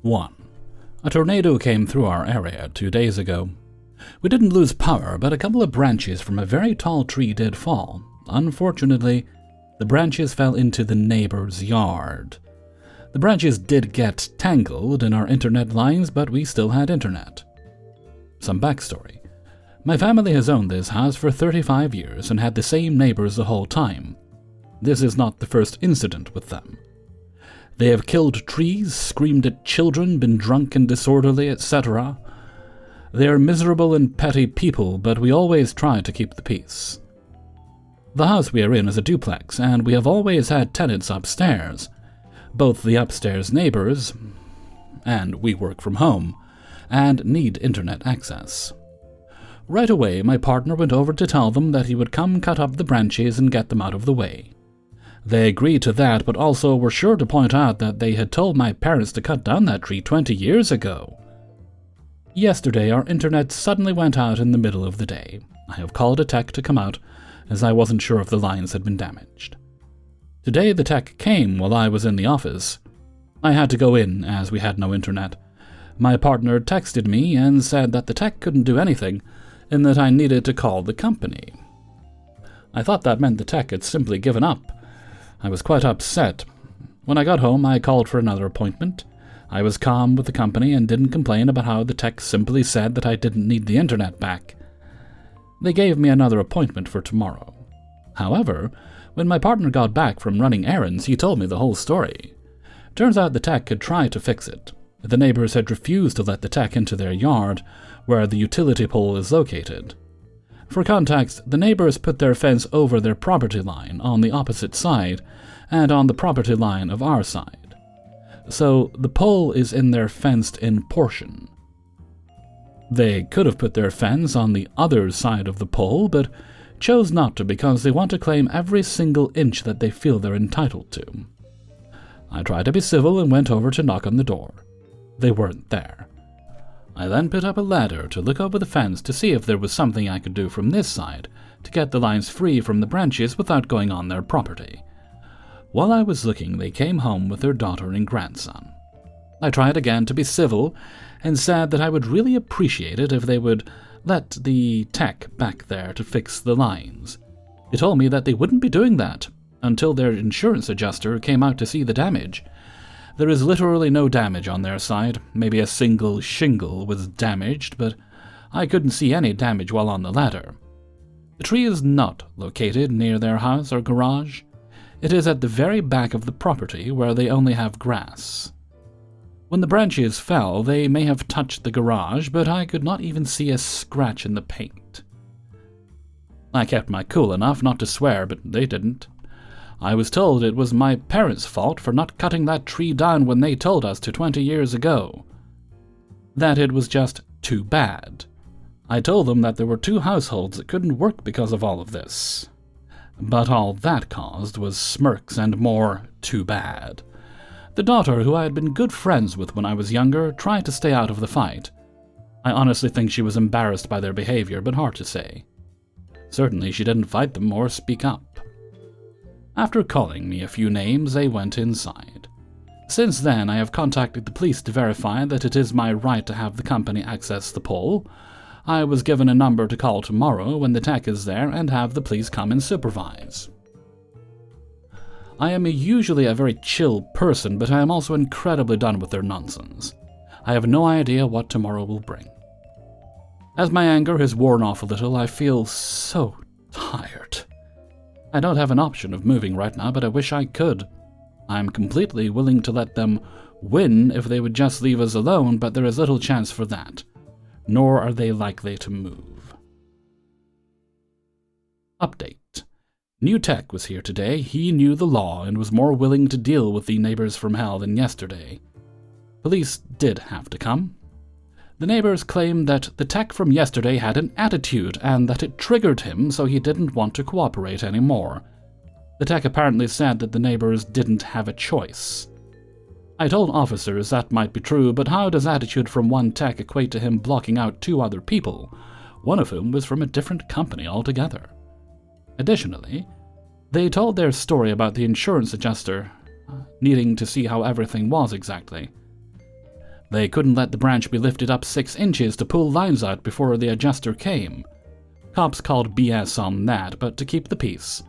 1. A tornado came through our area 2 days ago. We didn't lose power, but a couple of branches from a very tall tree did fall. Unfortunately, the branches fell into the neighbor's yard. The branches did get tangled in our internet lines, but we still had internet. Some backstory. My family has owned this house for 35 years and had the same neighbors the whole time. This is not the first incident with them. They have killed trees, screamed at children, been drunk and disorderly, etc. They are miserable and petty people, but we always try to keep the peace. The house we are in is a duplex, and we have always had tenants upstairs. Both the upstairs neighbors, and we work from home, and need internet access. Right away, my partner went over to tell them that he would come cut up the branches and get them out of the way. They agreed to that, but also were sure to point out that they had told my parents to cut down that tree 20 years ago. Yesterday, our internet suddenly went out in the middle of the day. I have called a tech to come out, as I wasn't sure if the lines had been damaged. Today, the tech came while I was in the office. I had to go in, as we had no internet. My partner texted me and said that the tech couldn't do anything, and that I needed to call the company. I thought that meant the tech had simply given up. I was quite upset. When I got home, I called for another appointment. I was calm with the company and didn't complain about how the tech simply said that I didn't need the internet back. They gave me another appointment for tomorrow. However, when my partner got back from running errands, he told me the whole story. Turns out the tech had tried to fix it. The neighbors had refused to let the tech into their yard, where the utility pole is located. For context, the neighbors put their fence over their property line on the opposite side and on the property line of our side. So the pole is in their fenced-in portion. They could have put their fence on the other side of the pole, but chose not to because they want to claim every single inch that they feel they're entitled to. I tried to be civil and went over to knock on the door. They weren't there. I then put up a ladder to look over the fence to see if there was something I could do from this side to get the lines free from the branches without going on their property. While I was looking, they came home with their daughter and grandson. I tried again to be civil and said that I would really appreciate it if they would let the tech back there to fix the lines. They told me that they wouldn't be doing that until their insurance adjuster came out to see the damage. There is literally no damage on their side. Maybe a single shingle was damaged, but I couldn't see any damage while on the ladder. The tree is not located near their house or garage. It is at the very back of the property where they only have grass. When the branches fell, they may have touched the garage, but I could not even see a scratch in the paint. I kept my cool enough not to swear, but they didn't. I was told it was my parents' fault for not cutting that tree down when they told us to 20 years ago. That it was just too bad. I told them that there were 2 households that couldn't work because of all of this. But all that caused was smirks and more too bad. The daughter, who I had been good friends with when I was younger, tried to stay out of the fight. I honestly think she was embarrassed by their behavior, but hard to say. Certainly she didn't fight them or speak up. After calling me a few names, they went inside. Since then, I have contacted the police to verify that it is my right to have the company access the pole. I was given a number to call tomorrow when the tech is there and have the police come and supervise. I am usually a very chill person, but I am also incredibly done with their nonsense. I have no idea what tomorrow will bring. As my anger has worn off a little, I feel so tired. I don't have an option of moving right now, but I wish I could. I'm completely willing to let them win if they would just leave us alone, but there is little chance for that. Nor are they likely to move. Update. New tech was here today. He knew the law and was more willing to deal with the neighbors from hell than yesterday. Police did have to come. The neighbors claimed that the tech from yesterday had an attitude and that it triggered him, so he didn't want to cooperate anymore. The tech apparently said that the neighbors didn't have a choice. I told officers that might be true, but how does attitude from one tech equate to him blocking out 2 other people, one of whom was from a different company altogether? Additionally, they told their story about the insurance adjuster needing to see how everything was exactly. They couldn't let the branch be lifted up 6 inches to pull lines out before the adjuster came. Cops called BS on that, but to keep the peace,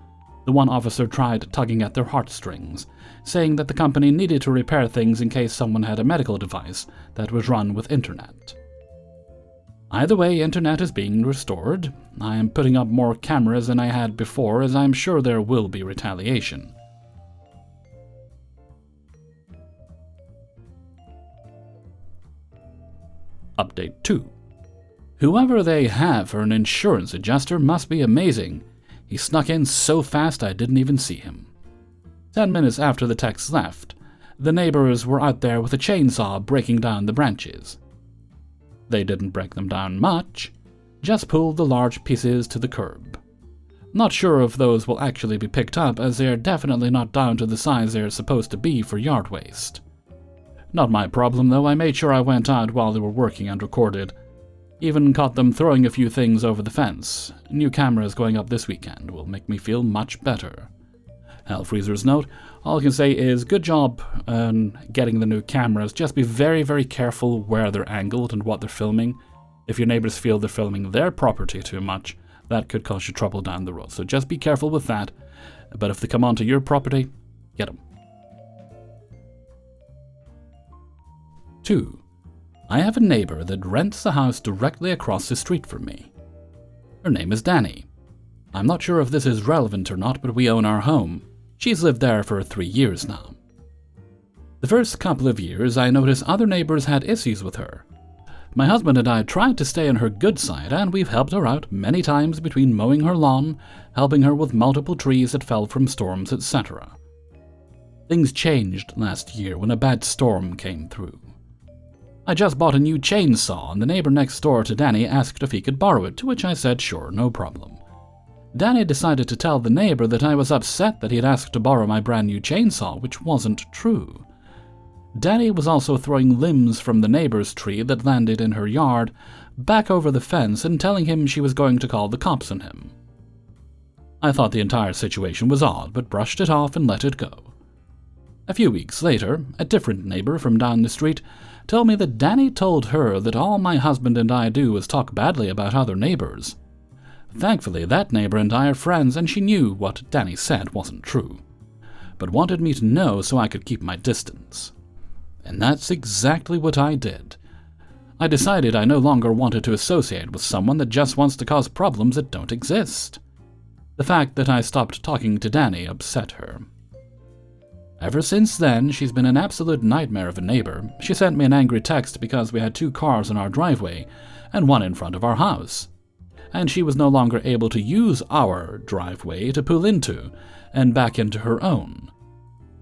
the one officer tried tugging at their heartstrings, saying that the company needed to repair things in case someone had a medical device that was run with internet. Either way, internet is being restored. I am putting up more cameras than I had before, as I am sure there will be retaliation. Update 2. Whoever they have for an insurance adjuster must be amazing. He snuck in so fast I didn't even see him. 10 minutes after the techs left, the neighbors were out there with a chainsaw breaking down the branches. They didn't break them down much, just pulled the large pieces to the curb. Not sure if those will actually be picked up, as they are definitely not down to the size they are supposed to be for yard waste. Not my problem though, I made sure I went out while they were working and recorded. Even caught them throwing a few things over the fence. New cameras going up this weekend will make me feel much better. Hellfreezer's note, all I can say is good job on getting the new cameras. Just be very, very careful where they're angled and what they're filming. If your neighbors feel they're filming their property too much, that could cause you trouble down the road. So just be careful with that. But if they come onto your property, get them. 2. I have a neighbor that rents the house directly across the street from me. Her name is Danny. I'm not sure if this is relevant or not, but we own our home. She's lived there for 3 years now. The first couple of years, I noticed other neighbors had issues with her. My husband and I tried to stay on her good side, and we've helped her out many times between mowing her lawn, helping her with multiple trees that fell from storms, etc. Things changed last year when a bad storm came through. I just bought a new chainsaw, and the neighbor next door to Danny asked if he could borrow it, to which I said sure, no problem. Danny decided to tell the neighbor that I was upset that he had asked to borrow my brand new chainsaw, which wasn't true. Danny was also throwing limbs from the neighbor's tree that landed in her yard back over the fence and telling him she was going to call the cops on him. I thought the entire situation was odd, but brushed it off and let it go. A few weeks later, a different neighbor from down the street told me that Danny told her that all my husband and I do is talk badly about other neighbors. Thankfully, that neighbor and I are friends, and she knew what Danny said wasn't true, but wanted me to know so I could keep my distance. And that's exactly what I did. I decided I no longer wanted to associate with someone that just wants to cause problems that don't exist. The fact that I stopped talking to Danny upset her. Ever since then, she's been an absolute nightmare of a neighbor. She sent me an angry text because we had 2 cars in our driveway and one in front of our house, and she was no longer able to use our driveway to pull into and back into her own.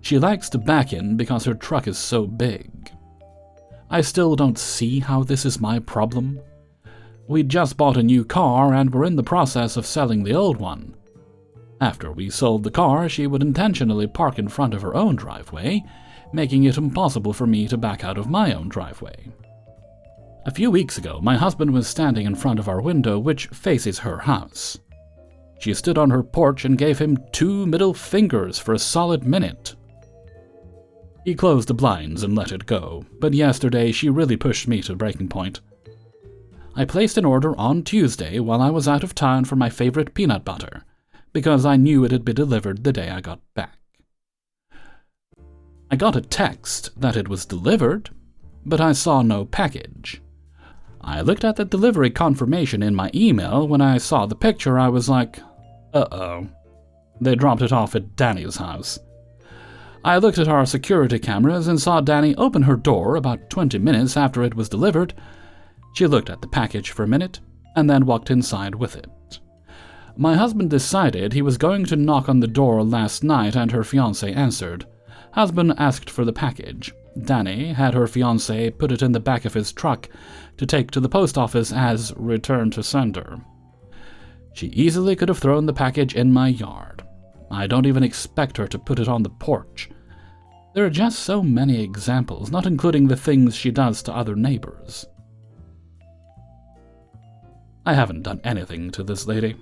She likes to back in because her truck is so big. I still don't see how this is my problem. We'd just bought a new car and were in the process of selling the old one. After we sold the car, she would intentionally park in front of her own driveway, making it impossible for me to back out of my own driveway. A few weeks ago, my husband was standing in front of our window, which faces her house. She stood on her porch and gave him 2 middle fingers for a solid minute. He closed the blinds and let it go, but yesterday she really pushed me to breaking point. I placed an order on Tuesday while I was out of town for my favorite peanut butter, because I knew it had been delivered the day I got back. I got a text that it was delivered, but I saw no package. I looked at the delivery confirmation in my email. When I saw the picture, I was like, uh-oh. They dropped it off at Danny's house. I looked at our security cameras and saw Danny open her door about 20 minutes after it was delivered. She looked at the package for a minute and then walked inside with it. My husband decided he was going to knock on the door last night, and her fiancé answered. Husband asked for the package. Danny had her fiancé put it in the back of his truck to take to the post office as return to sender. She easily could have thrown the package in my yard. I don't even expect her to put it on the porch. There are just so many examples, not including the things she does to other neighbors. I haven't done anything to this lady.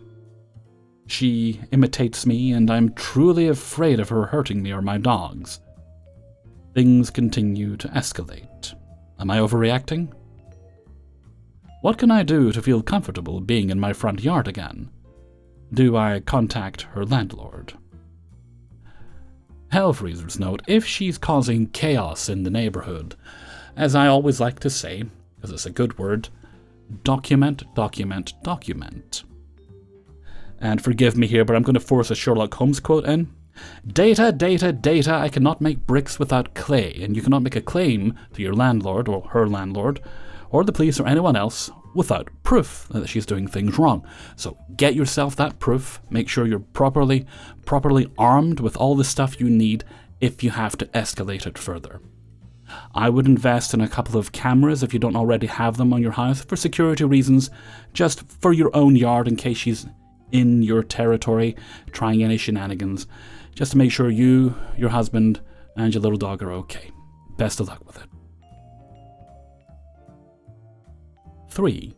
She imitates me, and I'm truly afraid of her hurting me or my dogs. Things continue to escalate. Am I overreacting? What can I do to feel comfortable being in my front yard again? Do I contact her landlord? Hellfreezer's note, if she's causing chaos in the neighborhood, as I always like to say, because it's a good word, document, document, document. And forgive me here, but I'm going to force a Sherlock Holmes quote in. Data, data, data, I cannot make bricks without clay, and you cannot make a claim to your landlord or her landlord or the police or anyone else without proof that she's doing things wrong. So get yourself that proof, make sure you're properly armed with all the stuff you need if you have to escalate it further. I would invest in a couple of cameras if you don't already have them on your house for security reasons, just for your own yard in case she's in your territory trying any shenanigans, just to make sure you, your husband, and your little dog are okay. Best of luck with it. 3.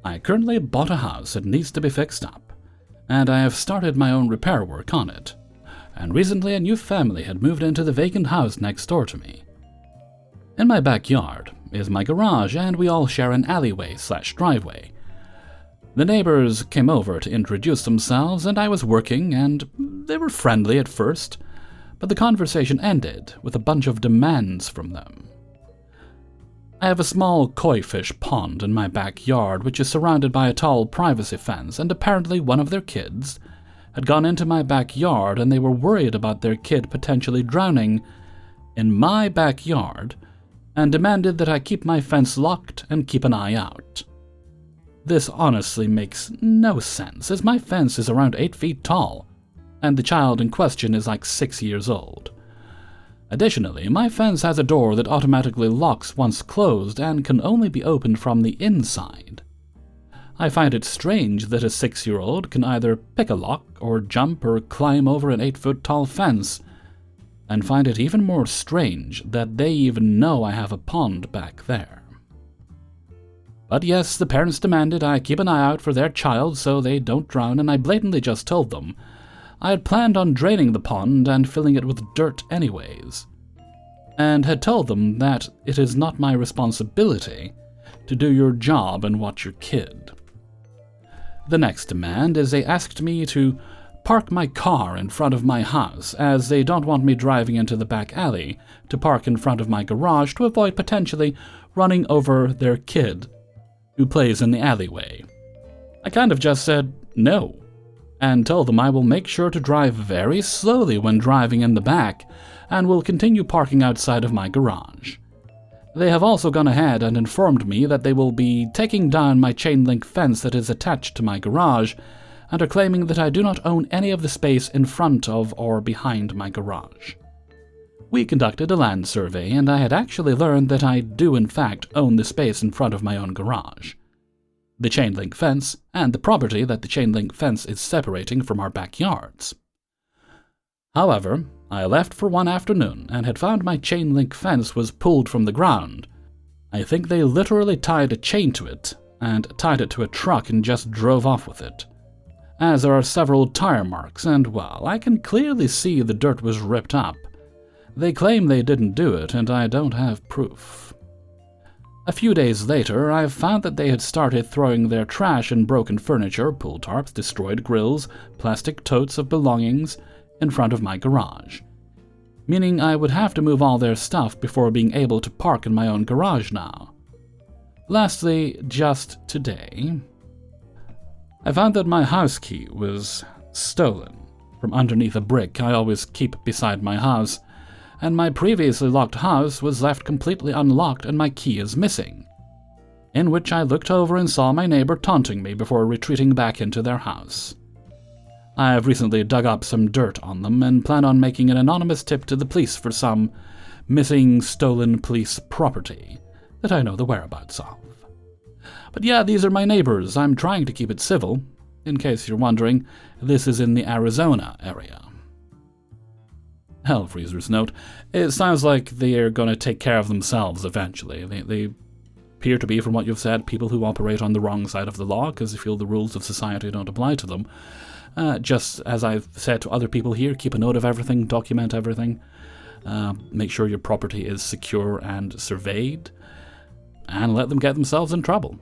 I currently bought a house that needs to be fixed up, and I have started my own repair work on it, and recently a new family had moved into the vacant house next door to me. In my backyard is my garage, and we all share an alleyway/driveway. The neighbors came over to introduce themselves, and I was working, and they were friendly at first, but the conversation ended with a bunch of demands from them. I have a small koi fish pond in my backyard, which is surrounded by a tall privacy fence, and apparently one of their kids had gone into my backyard, and they were worried about their kid potentially drowning in my backyard, and demanded that I keep my fence locked and keep an eye out. This honestly makes no sense, as my fence is around 8 feet tall, and the child in question is like 6 years old. Additionally, my fence has a door that automatically locks once closed and can only be opened from the inside. I find it strange that a 6-year-old can either pick a lock or jump or climb over an 8-foot tall fence, and find it even more strange that they even know I have a pond back there. But yes, the parents demanded I keep an eye out for their child so they don't drown, and I blatantly just told them I had planned on draining the pond and filling it with dirt anyways, and had told them that it is not my responsibility to do your job and watch your kid. The next demand is they asked me to park my car in front of my house, as they don't want me driving into the back alley to park in front of my garage to avoid potentially running over their kid who plays in the alleyway. I kind of just said no, and told them I will make sure to drive very slowly when driving in the back, and will continue parking outside of my garage. They have also gone ahead and informed me that they will be taking down my chain link fence that is attached to my garage, and are claiming that I do not own any of the space in front of or behind my garage. We conducted a land survey, and I had actually learned that I do in fact own the space in front of my own garage, the chain link fence, and the property that the chain link fence is separating from our backyards. However, I left for one afternoon and had found my chain link fence was pulled from the ground. I think they literally tied a chain to it and tied it to a truck and just drove off with it, as there are several tire marks, and well, I can clearly see the dirt was ripped up. They claim they didn't do it, and I don't have proof. A few days later, I found that they had started throwing their trash and broken furniture, pull tarps, destroyed grills, plastic totes of belongings in front of my garage, meaning I would have to move all their stuff before being able to park in my own garage now. Lastly, just today, I found that my house key was stolen from underneath a brick I always keep beside my house, and my previously locked house was left completely unlocked and my key is missing, in which I looked over and saw my neighbor taunting me before retreating back into their house. I have recently dug up some dirt on them and plan on making an anonymous tip to the police for some missing stolen police property that I know the whereabouts of. But yeah, these are my neighbors. I'm trying to keep it civil. In case you're wondering, this is in the Arizona area. Hellfreezer's note, it sounds like they're going to take care of themselves eventually. They appear to be, from what you've said, people who operate on the wrong side of the law because they feel the rules of society don't apply to them. Just as I've said to other people here, keep a note of everything, document everything, make sure your property is secure and surveyed. and let them get themselves in trouble.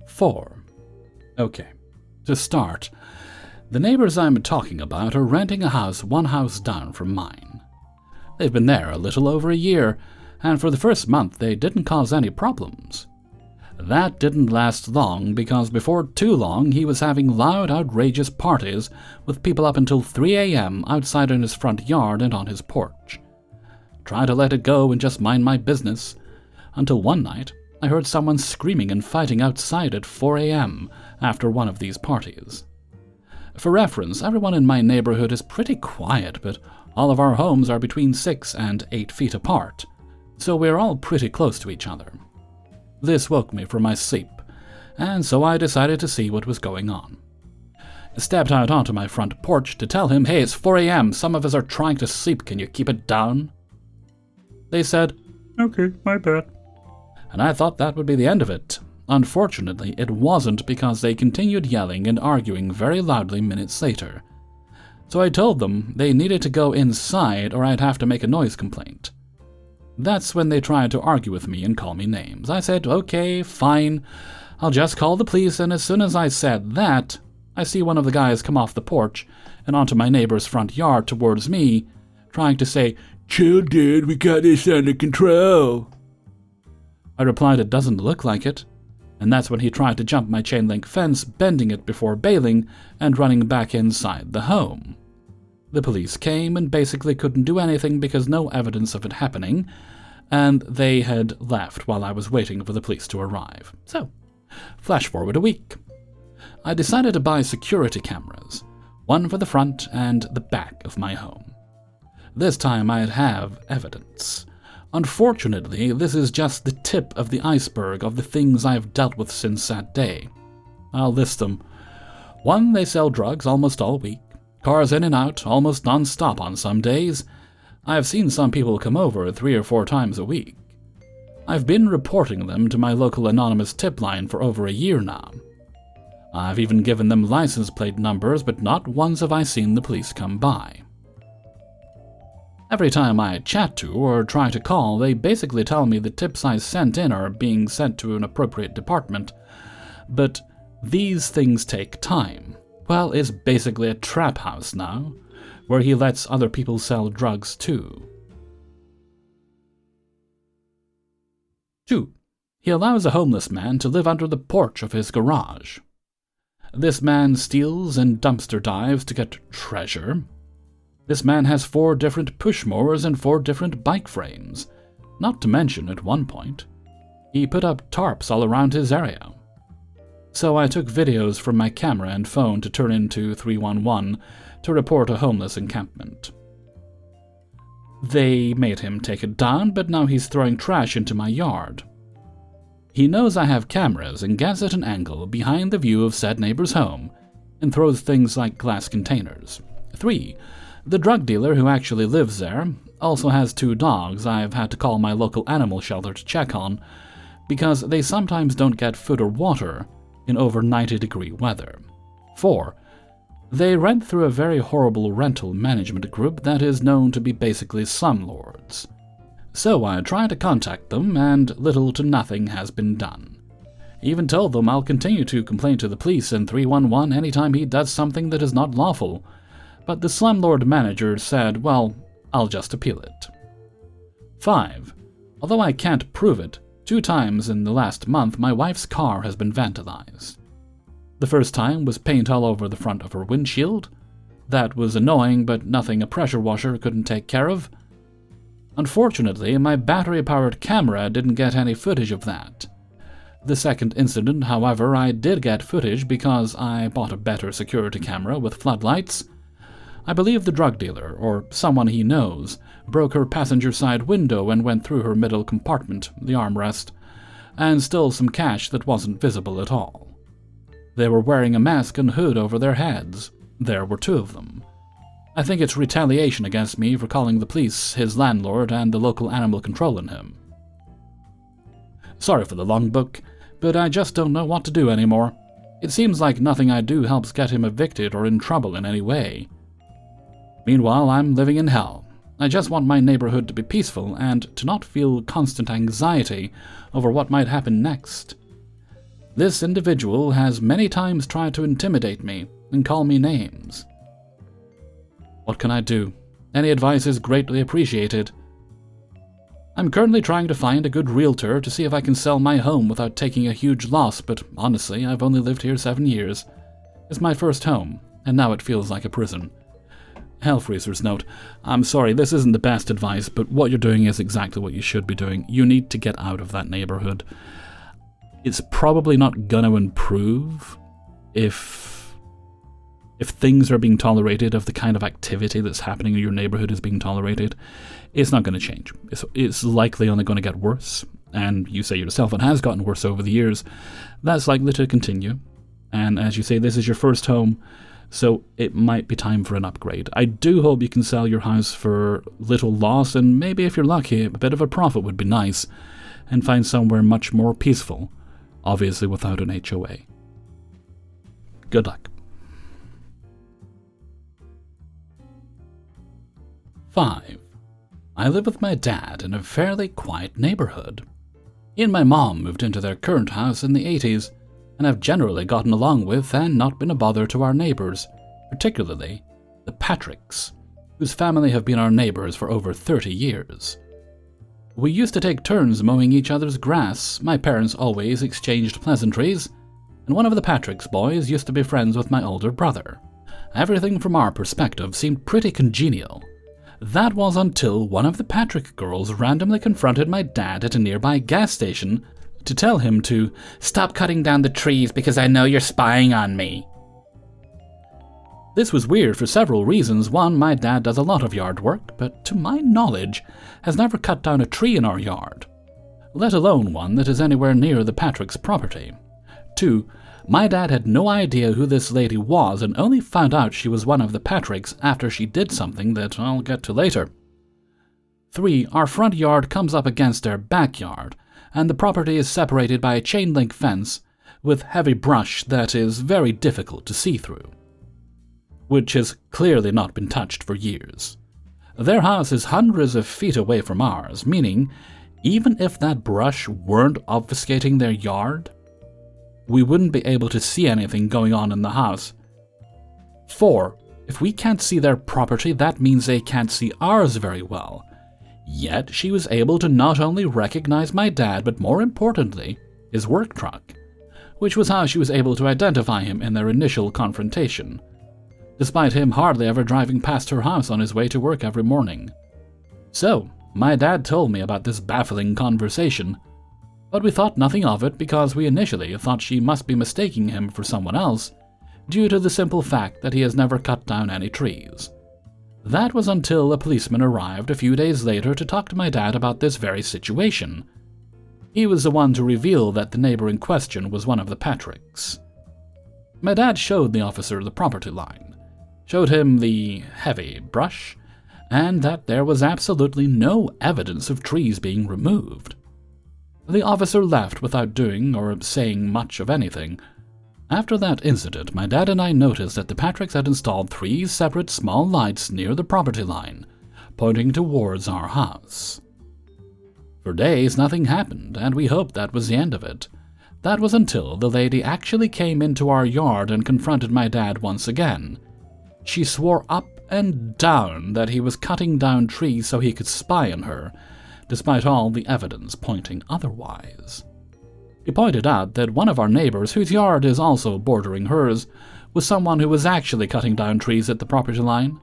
4. Okay, to start, the neighbors I'm talking about are renting a house one house down from mine. They've been there a little over a year, and for the first month they didn't cause any problems. That didn't last long, because before too long he was having loud, outrageous parties with people up until 3 a.m. outside in his front yard and on his porch. Tried to let it go and just mind my business, until one night I heard someone screaming and fighting outside at 4 a.m. after one of these parties. For reference, everyone in my neighborhood is pretty quiet, but all of our homes are between 6 and 8 feet apart, so we're all pretty close to each other. This woke me from my sleep, and so I decided to see what was going on. I stepped out onto my front porch to tell him, "Hey, it's 4 a.m. Some of us are trying to sleep. Can you keep it down?" They said, "Okay, my bad." And I thought that would be the end of it. Unfortunately, it wasn't, because they continued yelling and arguing very loudly minutes later. So I told them they needed to go inside or I'd have to make a noise complaint. That's when they tried to argue with me and call me names. I said, "Okay, fine, I'll just call the police," and as soon as I said that, I see one of the guys come off the porch and onto my neighbor's front yard towards me, trying to say, "Chill, dude, we got this under control." I replied it doesn't look like it, and that's when he tried to jump my chain-link fence, bending it before bailing and running back inside the home. The police came and basically couldn't do anything because no evidence of it happening, and they had left while I was waiting for the police to arrive. So, flash forward a week. I decided to buy security cameras, one for the front and the back of my home. This time I'd have evidence. Unfortunately, this is just the tip of the iceberg of the things I've dealt with since that day. I'll list them. 1, they sell drugs almost all week. Cars in and out, almost non-stop on some days. I've seen some people come over 3 or 4 times a week. I've been reporting them to my local anonymous tip line for over a year now. I've even given them license plate numbers, but not once have I seen the police come by. Every time I chat to or try to call, they basically tell me the tips I sent in are being sent to an appropriate department. But these things take time. Well, it's basically a trap house now, where he lets other people sell drugs too. 2. He allows a homeless man to live under the porch of his garage. This man steals and dumpster dives to get treasure. This man has 4 different push mowers and 4 different bike frames. Not to mention, at one point, he put up tarps all around his area. So I took videos from my camera and phone to turn into 311 to report a homeless encampment. They made him take it down, but now he's throwing trash into my yard. He knows I have cameras and gets at an angle behind the view of said neighbor's home and throws things like glass containers. 3. The drug dealer who actually lives there also has 2 dogs I've had to call my local animal shelter to check on, because they sometimes don't get food or water in over 90-degree weather. 4. They rent through a very horrible rental management group that is known to be basically slumlords. So I tried to contact them, and little to nothing has been done. Even told them I'll continue to complain to the police and 311 anytime he does something that is not lawful, but the slumlord manager said, well, I'll just appeal it. 5. Although I can't prove it, 2 times in the last month my wife's car has been vandalized. The first time was paint all over the front of her windshield. That was annoying, but nothing a pressure washer couldn't take care of. Unfortunately, my battery-powered camera didn't get any footage of that. The second incident, however, I did get footage because I bought a better security camera with floodlights. I believe the drug dealer, or someone he knows, broke her passenger side window and went through her middle compartment, the armrest, and stole some cash that wasn't visible at all. They were wearing a mask and hood over their heads. There were 2 of them. I think it's retaliation against me for calling the police, his landlord, and the local animal controlling him. Sorry for the long book, but I just don't know what to do anymore. It seems like nothing I do helps get him evicted or in trouble in any way. Meanwhile, I'm living in hell. I just want my neighborhood to be peaceful and to not feel constant anxiety over what might happen next. This individual has many times tried to intimidate me and call me names. What can I do? Any advice is greatly appreciated. I'm currently trying to find a good realtor to see if I can sell my home without taking a huge loss, but honestly, I've only lived here 7 years. It's my first home, and now it feels like a prison. Hellfreezer's note: I'm sorry, this isn't the best advice, but what you're doing is exactly what you should be doing. You need to get out of that neighborhood. It's probably not going to improve if things are being tolerated, if the kind of activity that's happening in your neighborhood is being tolerated. It's not going to change. It's likely only going to get worse, and you say yourself it has gotten worse over the years. That's likely to continue, and as you say, this is your first home, so it might be time for an upgrade. I do hope you can sell your house for little loss, and maybe if you're lucky, a bit of a profit would be nice, and find somewhere much more peaceful, obviously without an HOA. Good luck. 5. I live with my dad in a fairly quiet neighborhood. He and my mom moved into their current house in the 80s, and have generally gotten along with and not been a bother to our neighbors, particularly the Patricks, whose family have been our neighbors for over 30 years. We used to take turns mowing each other's grass. My parents always exchanged pleasantries, and one of the Patricks boys used to be friends with my older brother. Everything from our perspective seemed pretty congenial. That was until one of the Patrick girls randomly confronted my dad at a nearby gas station to tell him to stop cutting down the trees because I know you're spying on me. This was weird for several reasons. One, my dad does a lot of yard work, but to my knowledge has never cut down a tree in our yard, let alone one that is anywhere near the Patrick's property. 2, my dad had no idea who this lady was and only found out she was one of the Patricks after she did something that I'll get to later. 3, our front yard comes up against their backyard, and the property is separated by a chain-link fence with heavy brush that is very difficult to see through, which has clearly not been touched for years. Their house is hundreds of feet away from ours, meaning even if that brush weren't obfuscating their yard, we wouldn't be able to see anything going on in the house. 4, if we can't see their property, that means they can't see ours very well. Yet she was able to not only recognize my dad, but more importantly, his work truck, which was how she was able to identify him in their initial confrontation, despite him hardly ever driving past her house on his way to work every morning. So, my dad told me about this baffling conversation, but we thought nothing of it because we initially thought she must be mistaking him for someone else, due to the simple fact that he has never cut down any trees. That was until a policeman arrived a few days later to talk to my dad about this very situation. He was the one to reveal that the neighbor in question was one of the Patricks. My dad showed the officer the property line, showed him the heavy brush, and that there was absolutely no evidence of trees being removed. The officer left without doing or saying much of anything. After that incident, my dad and I noticed that the Patricks had installed 3 separate small lights near the property line, pointing towards our house. For days, nothing happened, and we hoped that was the end of it. That was until the lady actually came into our yard and confronted my dad once again. She swore up and down that he was cutting down trees so he could spy on her, despite all the evidence pointing otherwise. He pointed out that one of our neighbors, whose yard is also bordering hers, was someone who was actually cutting down trees at the property line.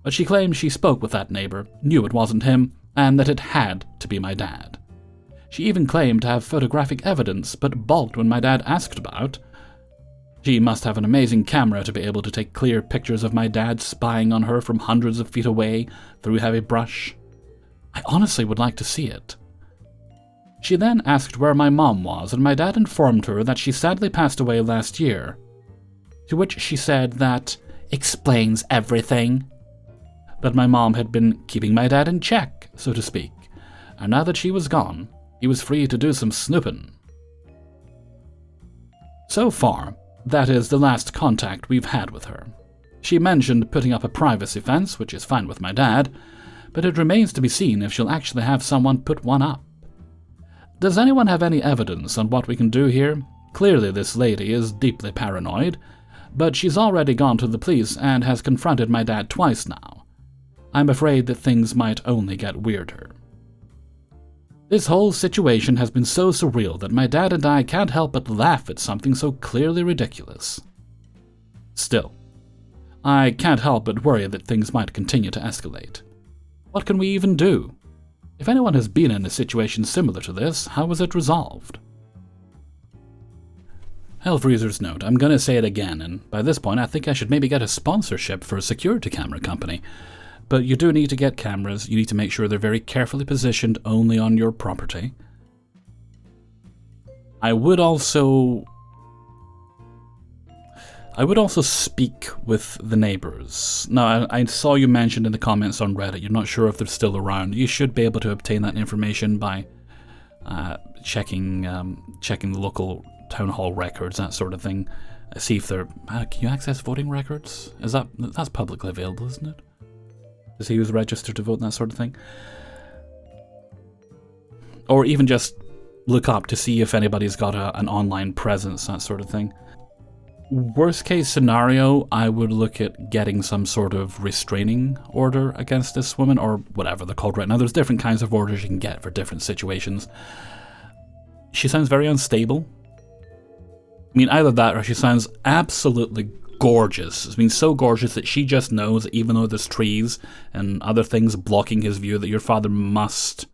But she claimed she spoke with that neighbor, knew it wasn't him, and that it had to be my dad. She even claimed to have photographic evidence, but balked when my dad asked about. She must have an amazing camera to be able to take clear pictures of my dad spying on her from hundreds of feet away through heavy brush. I honestly would like to see it. She then asked where my mom was, and my dad informed her that she sadly passed away last year, to which she said that explains everything. That my mom had been keeping my dad in check, so to speak, and now that she was gone, he was free to do some snooping. So far, that is the last contact we've had with her. She mentioned putting up a privacy fence, which is fine with my dad, but it remains to be seen if she'll actually have someone put one up. Does anyone have any evidence on what we can do here? Clearly this lady is deeply paranoid, but she's already gone to the police and has confronted my dad twice now. I'm afraid that things might only get weirder. This whole situation has been so surreal that my dad and I can't help but laugh at something so clearly ridiculous. Still, I can't help but worry that things might continue to escalate. What can we even do? If anyone has been in a situation similar to this, how was it resolved? Hellfreezer's note. I'm gonna say it again, and by this point I think I should maybe get a sponsorship for a security camera company. But you do need to get cameras. You need to make sure they're very carefully positioned only on your property. I would also speak with the neighbors. Now, I saw you mentioned in the comments on Reddit, you're not sure if they're still around. You should be able to obtain that information by checking the local town hall records, that sort of thing. See if they're... can you access voting records? That's publicly available, isn't it? To see who's registered to vote and that sort of thing. Or even just look up to see if anybody's got an online presence, that sort of thing. Worst case scenario, I would look at getting some sort of restraining order against this woman, or whatever they're called right now. There's different kinds of orders you can get for different situations. She sounds very unstable. I mean, either that or she sounds absolutely gorgeous. I mean, so gorgeous that she just knows, even though there's trees and other things blocking his view, that your father must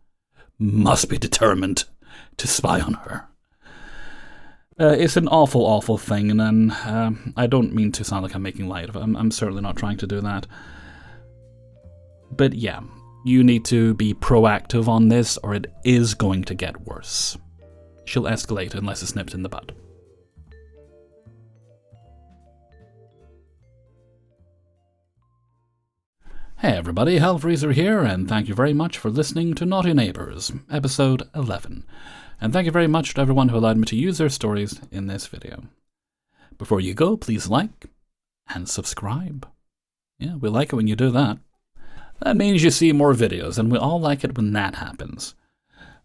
be determined to spy on her. It's an awful, awful thing, and I don't mean to sound like I'm making light of it. I'm certainly not trying to do that. But yeah, you need to be proactive on this, or it is going to get worse. She'll escalate unless it's nipped in the bud. Hey everybody, Hellfreezer here, and thank you very much for listening to Naughty Neighbours, episode 11. And thank you very much to everyone who allowed me to use their stories in this video. Before you go, please like and subscribe. Yeah, we like it when you do that. That means you see more videos, and we all like it when that happens.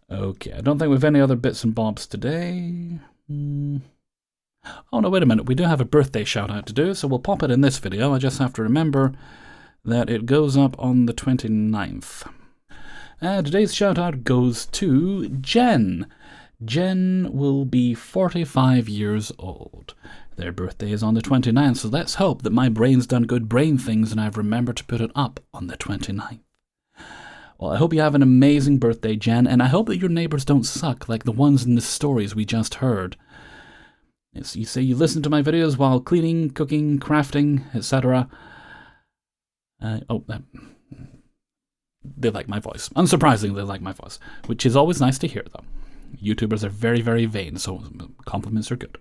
Okay, I don't think we have any other bits and bobs today. Oh no, wait a minute, we do have a birthday shout out to do, so we'll pop it in this video. I just have to remember that it goes up on the 29th. Today's shout out goes to Jen. Jen will be 45 years old. Their birthday is on the 29th, so let's hope that my brain's done good brain things and I've remembered to put it up on the 29th. Well, I hope you have an amazing birthday, Jen, and I hope that your neighbors don't suck like the ones in the stories we just heard. Yes, you say you listen to my videos while cleaning, cooking, crafting, etc. They like my voice. Unsurprisingly, they like my voice, which is always nice to hear, though. YouTubers are very, very vain, so compliments are good.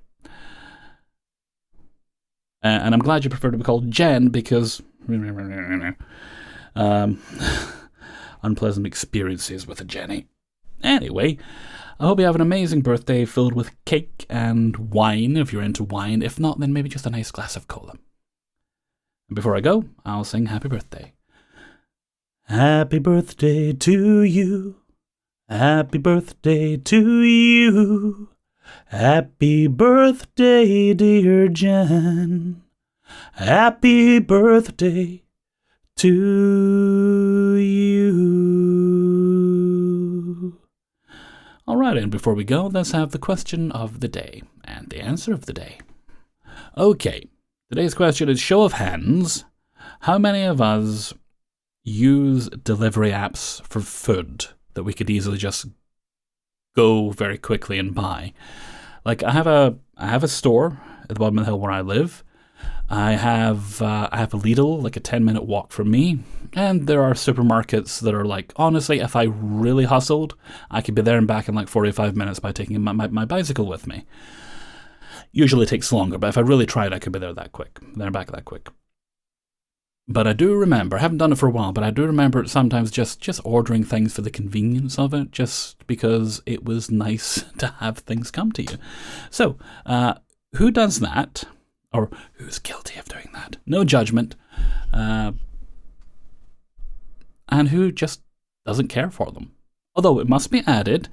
And I'm glad you prefer to be called Jen, because unpleasant experiences with a Jenny. Anyway, I hope you have an amazing birthday filled with cake and wine, if you're into wine. If not, then maybe just a nice glass of cola. And before I go, I'll sing Happy Birthday. Happy birthday to you. Happy birthday to you. Happy birthday, dear Jen. Happy birthday to you. Alright, and before we go, let's have the question of the day and the answer of the day. Okay, today's question is show of hands. How many of us use delivery apps for food that we could easily just go very quickly and buy? Like I have a store at the bottom of the hill where I live. I have a Lidl, like a 10-minute walk from me, and there are supermarkets that are like, honestly, if I really hustled, I could be there and back in like 45 minutes by taking my bicycle with me. Usually it takes longer, but if I really tried, I could be there that quick, there and back that quick. But I do remember, I haven't done it for a while, but I do remember sometimes just ordering things for the convenience of it, just because it was nice to have things come to you. So, who does that? Or who's guilty of doing that? No judgment. and who just doesn't care for them. Although it must be added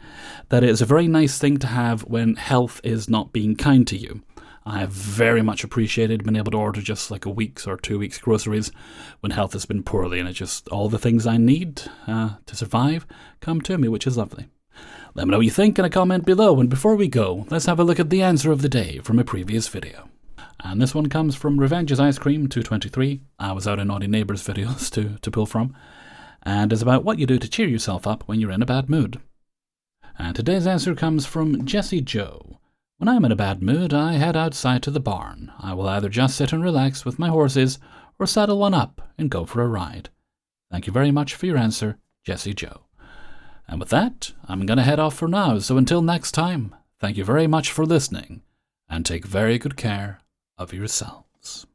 that it is a very nice thing to have when health is not being kind to you. I have very much appreciated being able to order just like a week's or 2 weeks' groceries when health has been poorly, and it's just all the things I need to survive come to me, which is lovely. Let me know what you think in a comment below, and before we go, let's have a look at the answer of the day from a previous video. And this one comes from Revenge's Ice Cream 223. I was out in Naughty Neighbours videos to pull from, and is about what you do to cheer yourself up when you're in a bad mood. And today's answer comes from Jesse Joe. When I'm in a bad mood, I head outside to the barn. I will either just sit and relax with my horses, or saddle one up and go for a ride. Thank you very much for your answer, Jesse Joe. And with that, I'm going to head off for now, so until next time, thank you very much for listening, and take very good care of yourselves.